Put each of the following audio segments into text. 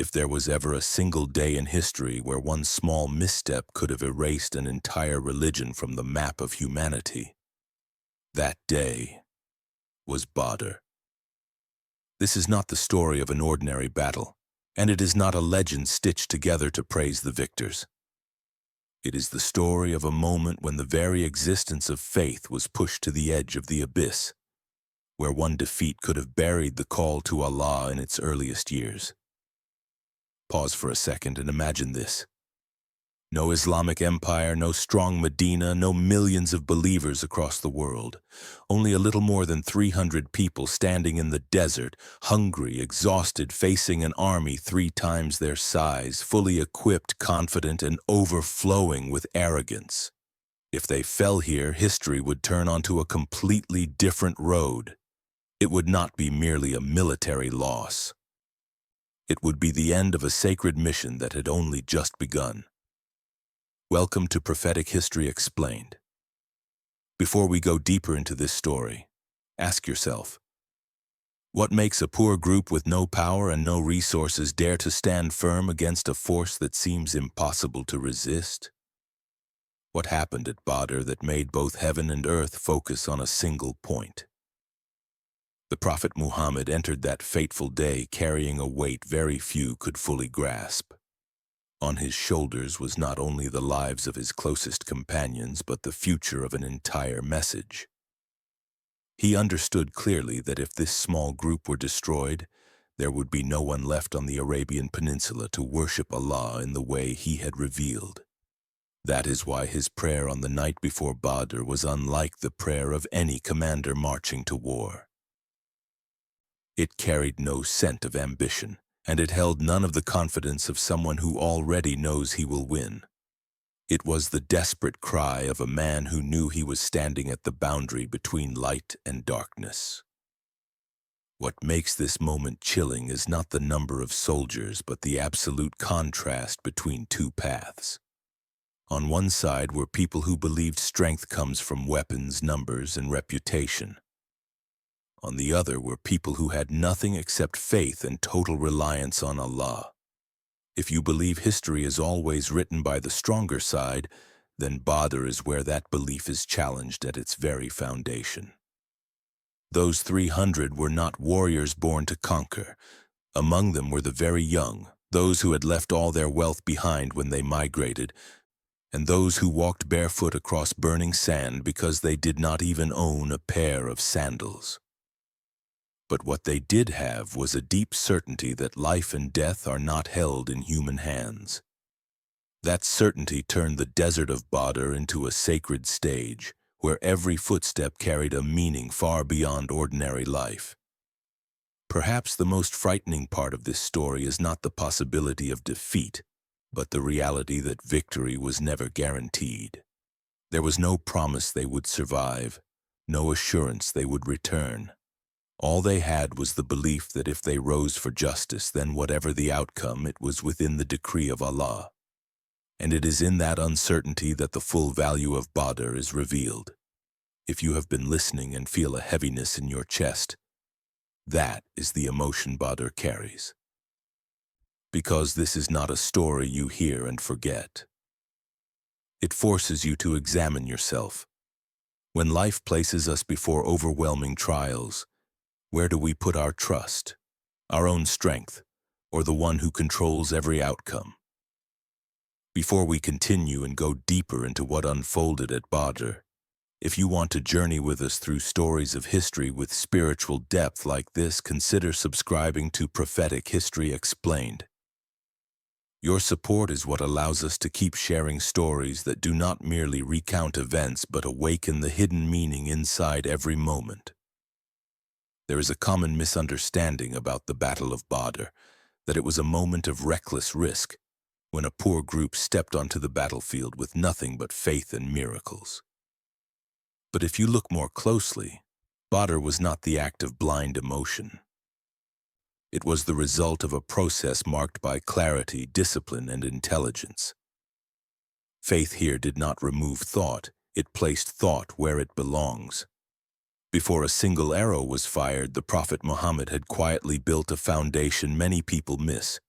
If there was ever a single day in history where one small misstep could have erased an entire religion from the map of humanity, that day was Badr. This is not the story of an ordinary battle, and it is not a legend stitched together to praise the victors. It is the story of a moment when the very existence of faith was pushed to the edge of the abyss, where one defeat could have buried the call to Allah in its earliest years. Pause for a second and imagine this. No Islamic empire, no strong Medina, no millions of believers across the world. Only a little more than 300 people standing in the desert, hungry, exhausted, facing an army 3 times their size, fully equipped, confident, and overflowing with arrogance. If they fell here, history would turn onto a completely different road. It would not be merely a military loss. It would be the end of a sacred mission that had only just begun. Welcome to Prophetic History Explained. Before we go deeper into this story, ask yourself, what makes a poor group with no power and no resources dare to stand firm against a force that seems impossible to resist? What happened at Badr that made both heaven and earth focus on a single point? The Prophet Muhammad entered that fateful day carrying a weight very few could fully grasp. On his shoulders was not only the lives of his closest companions, but the future of an entire message. He understood clearly that if this small group were destroyed, there would be no one left on the Arabian Peninsula to worship Allah in the way He had revealed. That is why his prayer on the night before Badr was unlike the prayer of any commander marching to war. It carried no scent of ambition, and it held none of the confidence of someone who already knows he will win. It was the desperate cry of a man who knew he was standing at the boundary between light and darkness. What makes this moment chilling is not the number of soldiers, but the absolute contrast between 2 paths. On one side were people who believed strength comes from weapons, numbers, and reputation. On the other were people who had nothing except faith and total reliance on Allah. If you believe history is always written by the stronger side, then Badr is where that belief is challenged at its very foundation. Those 300 were not warriors born to conquer. Among them were the very young, those who had left all their wealth behind when they migrated, and those who walked barefoot across burning sand because they did not even own a pair of sandals. But what they did have was a deep certainty that life and death are not held in human hands. That certainty turned the desert of Badr into a sacred stage, where every footstep carried a meaning far beyond ordinary life. Perhaps the most frightening part of this story is not the possibility of defeat, but the reality that victory was never guaranteed. There was no promise they would survive, no assurance they would return. All they had was the belief that if they rose for justice, then whatever the outcome, it was within the decree of Allah. And it is in that uncertainty that the full value of Badr is revealed. If you have been listening and feel a heaviness in your chest, that is the emotion Badr carries. Because this is not a story you hear and forget. It forces you to examine yourself. When life places us before overwhelming trials, where do we put our trust? Our own strength, or the one who controls every outcome? Before we continue and go deeper into what unfolded at Badr, if you want to journey with us through stories of history with spiritual depth like this, consider subscribing to Prophetic History Explained. Your support is what allows us to keep sharing stories that do not merely recount events but awaken the hidden meaning inside every moment. There is a common misunderstanding about the Battle of Badr, that it was a moment of reckless risk, when a poor group stepped onto the battlefield with nothing but faith and miracles. But if you look more closely, Badr was not the act of blind emotion. It was the result of a process marked by clarity, discipline, and intelligence. Faith here did not remove thought, it placed thought where it belongs. Before a single arrow was fired, the Prophet Muhammad had quietly built a foundation many people miss.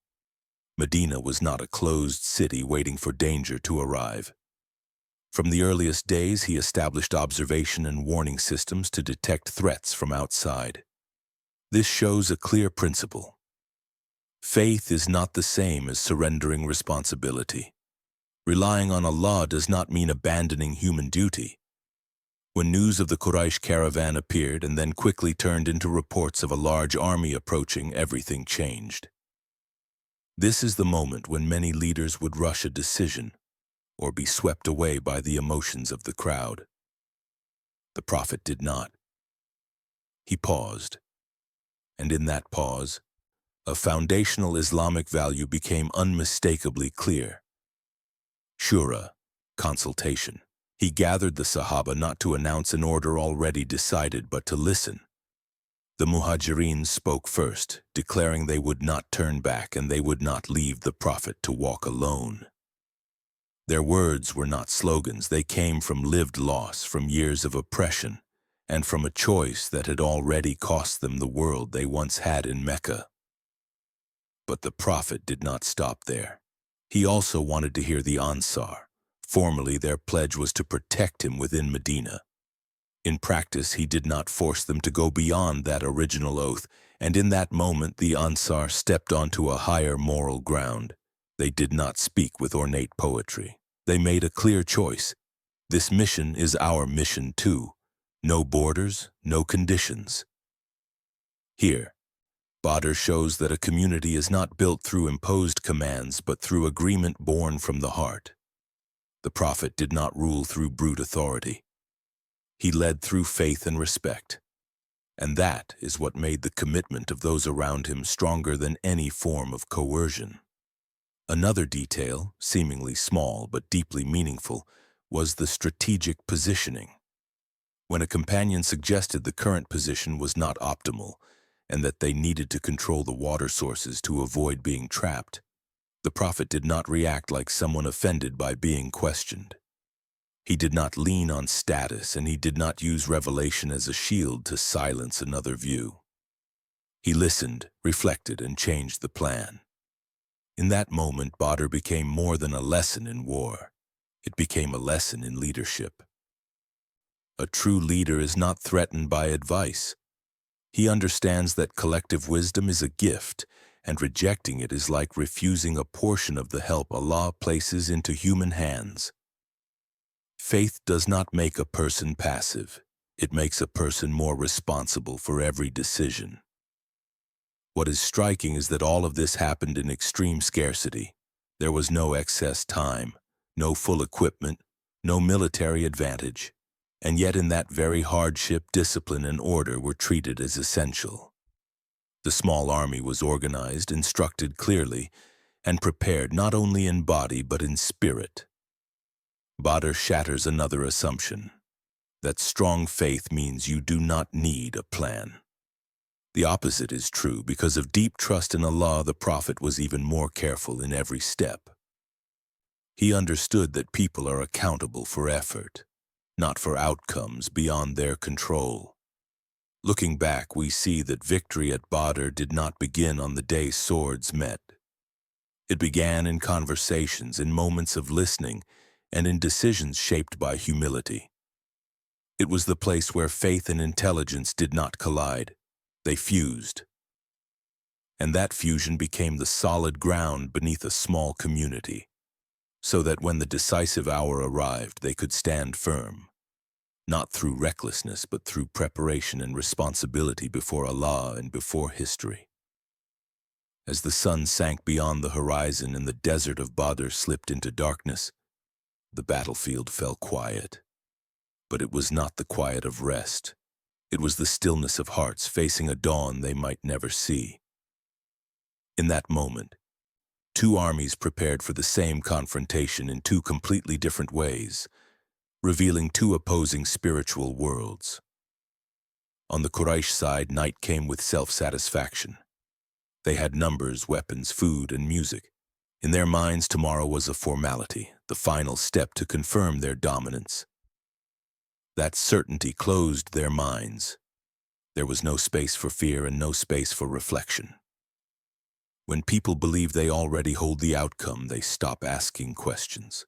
Medina was not a closed city waiting for danger to arrive. From the earliest days, he established observation and warning systems to detect threats from outside. This shows a clear principle. Faith is not the same as surrendering responsibility. Relying on Allah does not mean abandoning human duty. When news of the Quraysh caravan appeared and then quickly turned into reports of a large army approaching, everything changed. This is the moment when many leaders would rush a decision or be swept away by the emotions of the crowd. The Prophet did not. He paused, and in that pause, a foundational Islamic value became unmistakably clear. Shura, consultation. He gathered the Sahaba not to announce an order already decided, but to listen. The Muhajirin spoke first, declaring they would not turn back and they would not leave the Prophet to walk alone. Their words were not slogans, they came from lived loss, from years of oppression, and from a choice that had already cost them the world they once had in Mecca. But the Prophet did not stop there. He also wanted to hear the Ansar. Formally, their pledge was to protect him within Medina. In practice, he did not force them to go beyond that original oath, and in that moment the Ansar stepped onto a higher moral ground. They did not speak with ornate poetry. They made a clear choice. This mission is our mission too. No borders, no conditions. Here, Badr shows that a community is not built through imposed commands, but through agreement born from the heart. The Prophet did not rule through brute authority. He led through faith and respect. And that is what made the commitment of those around him stronger than any form of coercion. Another detail, seemingly small but deeply meaningful, was the strategic positioning. When a companion suggested the current position was not optimal and that they needed to control the water sources to avoid being trapped, the Prophet did not react like someone offended by being questioned. He did not lean on status, and he did not use revelation as a shield to silence another view. He listened, reflected, and changed the plan. In that moment, Badr became more than a lesson in war. It became a lesson in leadership. A true leader is not threatened by advice. He understands that collective wisdom is a gift, and rejecting it is like refusing a portion of the help Allah places into human hands. Faith does not make a person passive. It makes a person more responsible for every decision. What is striking is that all of this happened in extreme scarcity. There was no excess time, no full equipment, no military advantage. And yet in that very hardship, discipline and order were treated as essential. The small army was organized, instructed clearly, and prepared not only in body but in spirit. Badr shatters another assumption, that strong faith means you do not need a plan. The opposite is true. Because of deep trust in Allah, the Prophet was even more careful in every step. He understood that people are accountable for effort, not for outcomes beyond their control. Looking back, we see that victory at Badr did not begin on the day swords met. It began in conversations, in moments of listening, and in decisions shaped by humility. It was the place where faith and intelligence did not collide. They fused. And that fusion became the solid ground beneath a small community, so that when the decisive hour arrived, they could stand firm. Not through recklessness, but through preparation and responsibility before Allah and before history. As the sun sank beyond the horizon and the desert of Badr slipped into darkness, the battlefield fell quiet. But it was not the quiet of rest. It was the stillness of hearts facing a dawn they might never see. In that moment, two armies prepared for the same confrontation in two completely different ways, revealing two opposing spiritual worlds. On the Quraysh side, night came with self-satisfaction. They had numbers, weapons, food, and music. In their minds, tomorrow was a formality, the final step to confirm their dominance. That certainty closed their minds. There was no space for fear and no space for reflection. When people believe they already hold the outcome, they stop asking questions.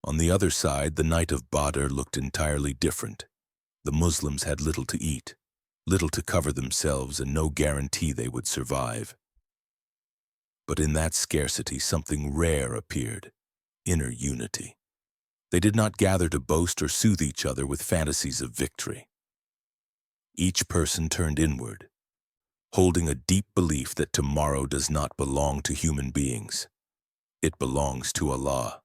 On the other side, the night of Badr looked entirely different. The Muslims had little to eat, little to cover themselves, and no guarantee they would survive. But in that scarcity, something rare appeared: inner unity. They did not gather to boast or soothe each other with fantasies of victory. Each person turned inward, holding a deep belief that tomorrow does not belong to human beings. It belongs to Allah.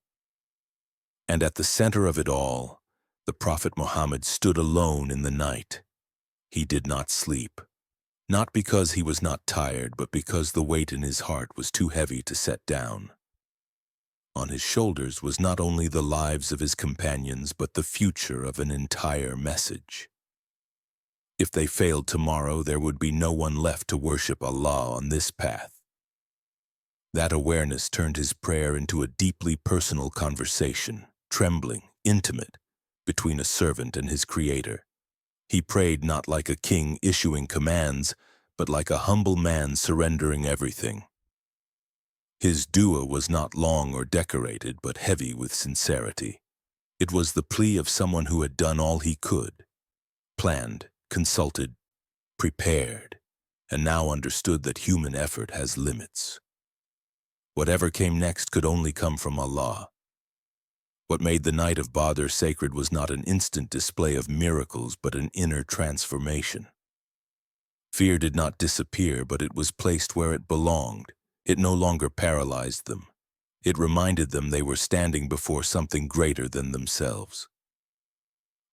And at the center of it all, the Prophet Muhammad stood alone in the night. He did not sleep, not because he was not tired, but because the weight in his heart was too heavy to set down. On his shoulders was not only the lives of his companions, but the future of an entire message. If they failed tomorrow, there would be no one left to worship Allah on this path. That awareness turned his prayer into a deeply personal conversation, trembling, intimate, between a servant and his Creator. He prayed not like a king issuing commands, but like a humble man surrendering everything. His dua was not long or decorated, but heavy with sincerity. It was the plea of someone who had done all he could, planned, consulted, prepared, and now understood that human effort has limits. Whatever came next could only come from Allah. What made the night of Badr sacred was not an instant display of miracles, but an inner transformation. Fear did not disappear, but it was placed where it belonged. It no longer paralyzed them. It reminded them they were standing before something greater than themselves.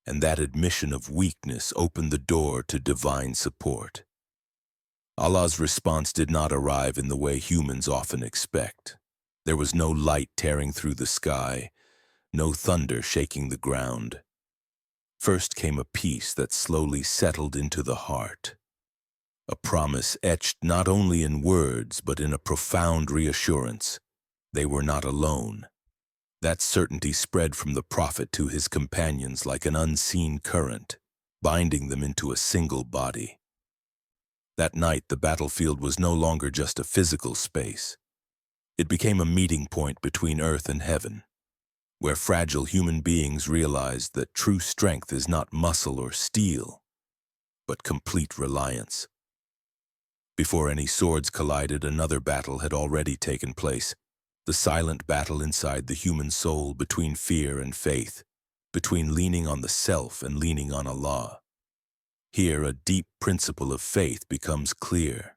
And that admission of weakness opened the door to divine support. Allah's response did not arrive in the way humans often expect. There was no light tearing through the sky, no thunder shaking the ground. First came a peace that slowly settled into the heart. A promise etched not only in words, but in a profound reassurance. They were not alone. That certainty spread from the Prophet to his companions like an unseen current, binding them into a single body. That night, the battlefield was no longer just a physical space. It became a meeting point between earth and heaven, where fragile human beings realized that true strength is not muscle or steel, but complete reliance. Before any swords collided, another battle had already taken place. The silent battle inside the human soul, between fear and faith, between leaning on the self and leaning on Allah. Here, a deep principle of faith becomes clear.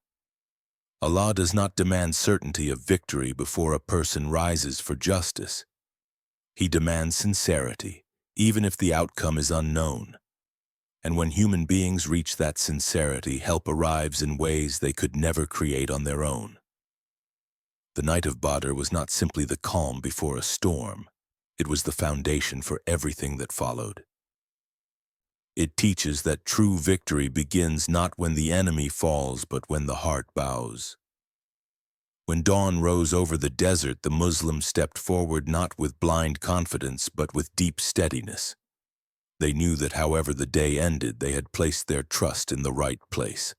Allah does not demand certainty of victory before a person rises for justice. He demands sincerity, even if the outcome is unknown. And when human beings reach that sincerity, help arrives in ways they could never create on their own. The night of Badr was not simply the calm before a storm. It was the foundation for everything that followed. It teaches that true victory begins not when the enemy falls, but when the heart bows. When dawn rose over the desert, the Muslims stepped forward not with blind confidence, but with deep steadiness. They knew that however the day ended, they had placed their trust in the right place.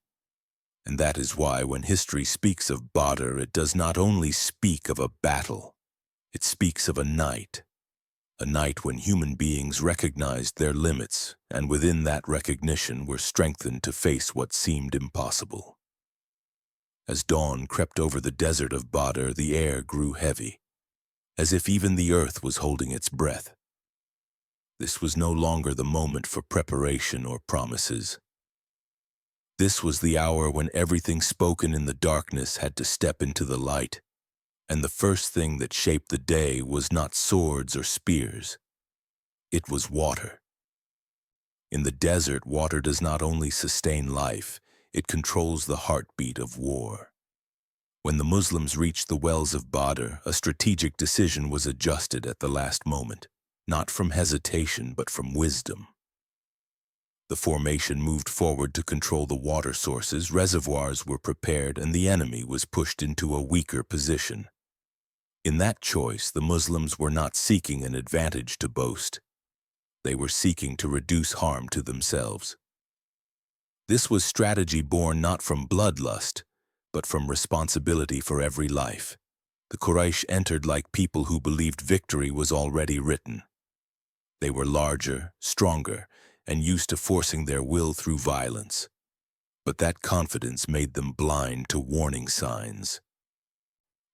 And that is why when history speaks of Badr, it does not only speak of a battle, it speaks of a night when human beings recognized their limits, and within that recognition were strengthened to face what seemed impossible. As dawn crept over the desert of Badr, the air grew heavy, as if even the earth was holding its breath. This was no longer the moment for preparation or promises. This was the hour when everything spoken in the darkness had to step into the light, and the first thing that shaped the day was not swords or spears. It was water. In the desert, water does not only sustain life, it controls the heartbeat of war. When the Muslims reached the wells of Badr, a strategic decision was adjusted at the last moment, not from hesitation but from wisdom. The formation moved forward to control the water sources, reservoirs were prepared, and the enemy was pushed into a weaker position. In that choice, the Muslims were not seeking an advantage to boast. They were seeking to reduce harm to themselves. This was strategy born not from bloodlust, but from responsibility for every life. The Quraysh entered like people who believed victory was already written. They were larger, stronger, and used to forcing their will through violence. But that confidence made them blind to warning signs.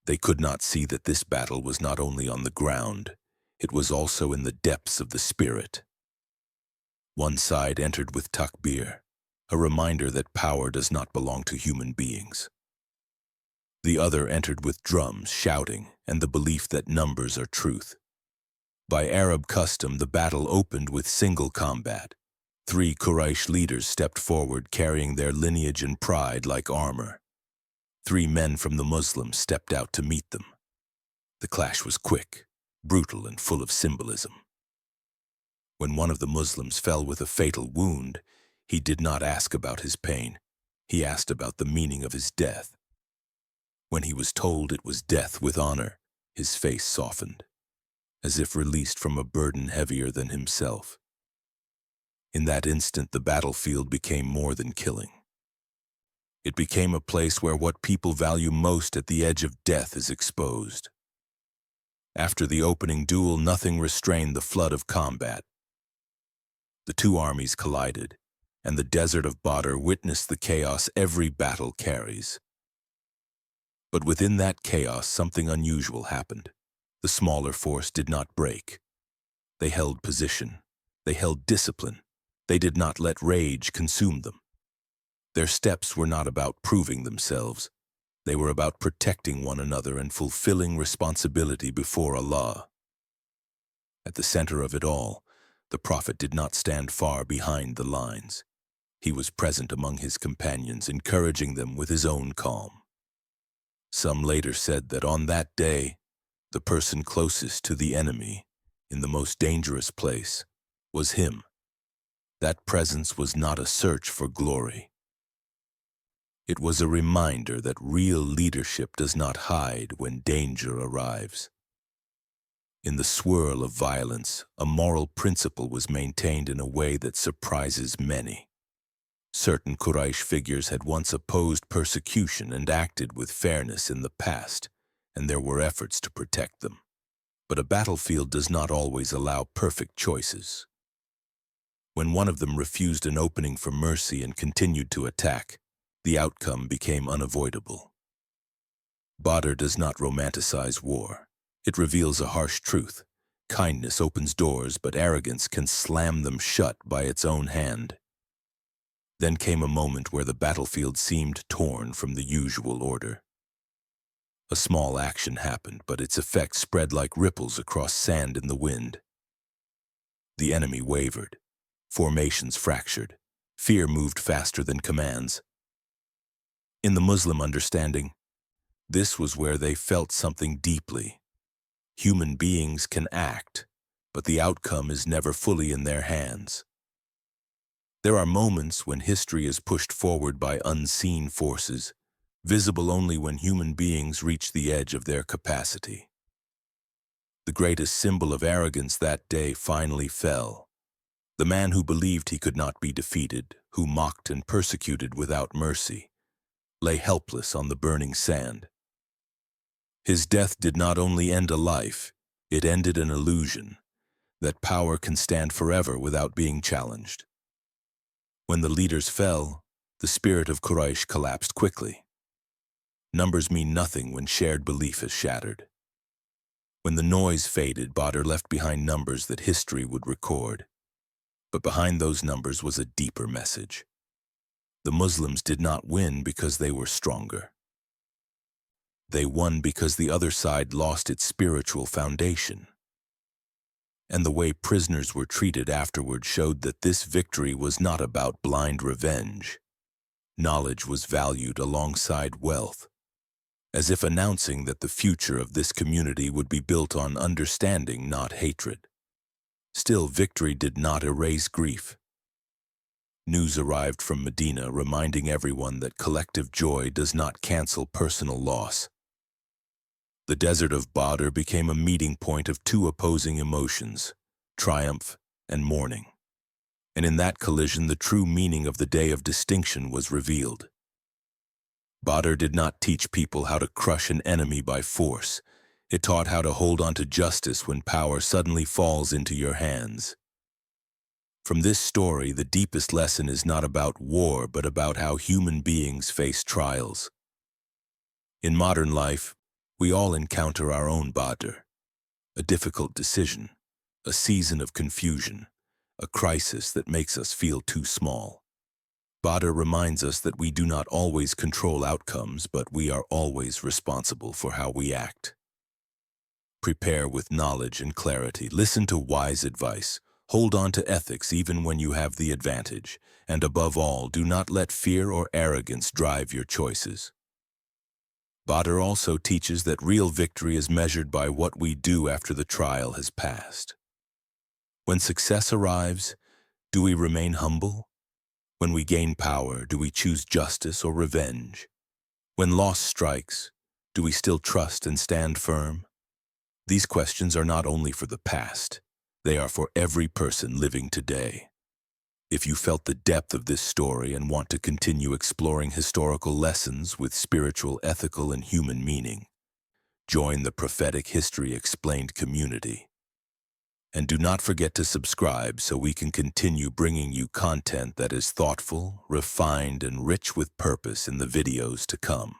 They could not see that this battle was not only on the ground, it was also in the depths of the spirit. One side entered with takbir, a reminder that power does not belong to human beings. The other entered with drums, shouting, and the belief that numbers are truth. By Arab custom, the battle opened with single combat. 3 Quraysh leaders stepped forward carrying their lineage and pride like armor. 3 men from the Muslims stepped out to meet them. The clash was quick, brutal, and full of symbolism. When one of the Muslims fell with a fatal wound, he did not ask about his pain. He asked about the meaning of his death. When he was told it was death with honor, his face softened, as if released from a burden heavier than himself. In that instant, the battlefield became more than killing. It became a place where what people value most at the edge of death is exposed. After the opening duel, nothing restrained the flood of combat. The 2 armies collided, and the desert of Badr witnessed the chaos every battle carries. But within that chaos, something unusual happened. The smaller force did not break. They held position. They held discipline. They did not let rage consume them. Their steps were not about proving themselves. They were about protecting one another and fulfilling responsibility before Allah. At the center of it all, the Prophet did not stand far behind the lines. He was present among his companions, encouraging them with his own calm. Some later said that on that day, the person closest to the enemy, in the most dangerous place, was him. That presence was not a search for glory. It was a reminder that real leadership does not hide when danger arrives. In the swirl of violence, a moral principle was maintained in a way that surprises many. Certain Quraysh figures had once opposed persecution and acted with fairness in the past, and there were efforts to protect them. But a battlefield does not always allow perfect choices. When one of them refused an opening for mercy and continued to attack, the outcome became unavoidable. Badr does not romanticize war. It reveals a harsh truth. Kindness opens doors, but arrogance can slam them shut by its own hand. Then came a moment where the battlefield seemed torn from the usual order. A small action happened, but its effects spread like ripples across sand in the wind. The enemy wavered. Formations fractured. Fear moved faster than commands. In the Muslim understanding, this was where they felt something deeply. Human beings can act, but the outcome is never fully in their hands. There are moments when history is pushed forward by unseen forces, visible only when human beings reach the edge of their capacity. The greatest symbol of arrogance that day finally fell. The man who believed he could not be defeated, who mocked and persecuted without mercy, lay helpless on the burning sand. His death did not only end a life, it ended an illusion, that power can stand forever without being challenged. When the leaders fell, the spirit of Quraysh collapsed quickly. Numbers mean nothing when shared belief is shattered. When the noise faded, Badr left behind numbers that history would record. But behind those numbers was a deeper message. The Muslims did not win because they were stronger. They won because the other side lost its spiritual foundation. And the way prisoners were treated afterward showed that this victory was not about blind revenge. Knowledge was valued alongside wealth, as if announcing that the future of this community would be built on understanding, not hatred. Still, victory did not erase grief. News arrived from Medina reminding everyone that collective joy does not cancel personal loss. The desert of Badr became a meeting point of 2 opposing emotions, triumph and mourning. And in that collision, the true meaning of the day of distinction was revealed. Badr did not teach people how to crush an enemy by force. It taught how to hold on to justice when power suddenly falls into your hands. From this story, the deepest lesson is not about war, but about how human beings face trials. In modern life, we all encounter our own Badr, a difficult decision, a season of confusion, a crisis that makes us feel too small. Badr reminds us that we do not always control outcomes, but we are always responsible for how we act. Prepare with knowledge and clarity. Listen to wise advice. Hold on to ethics even when you have the advantage. And above all, do not let fear or arrogance drive your choices. Badr also teaches that real victory is measured by what we do after the trial has passed. When success arrives, do we remain humble? When we gain power, do we choose justice or revenge? When loss strikes, do we still trust and stand firm? These questions are not only for the past, they are for every person living today. If you felt the depth of this story and want to continue exploring historical lessons with spiritual, ethical, and human meaning, join the Prophetic History Explained community. And do not forget to subscribe so we can continue bringing you content that is thoughtful, refined, and rich with purpose in the videos to come.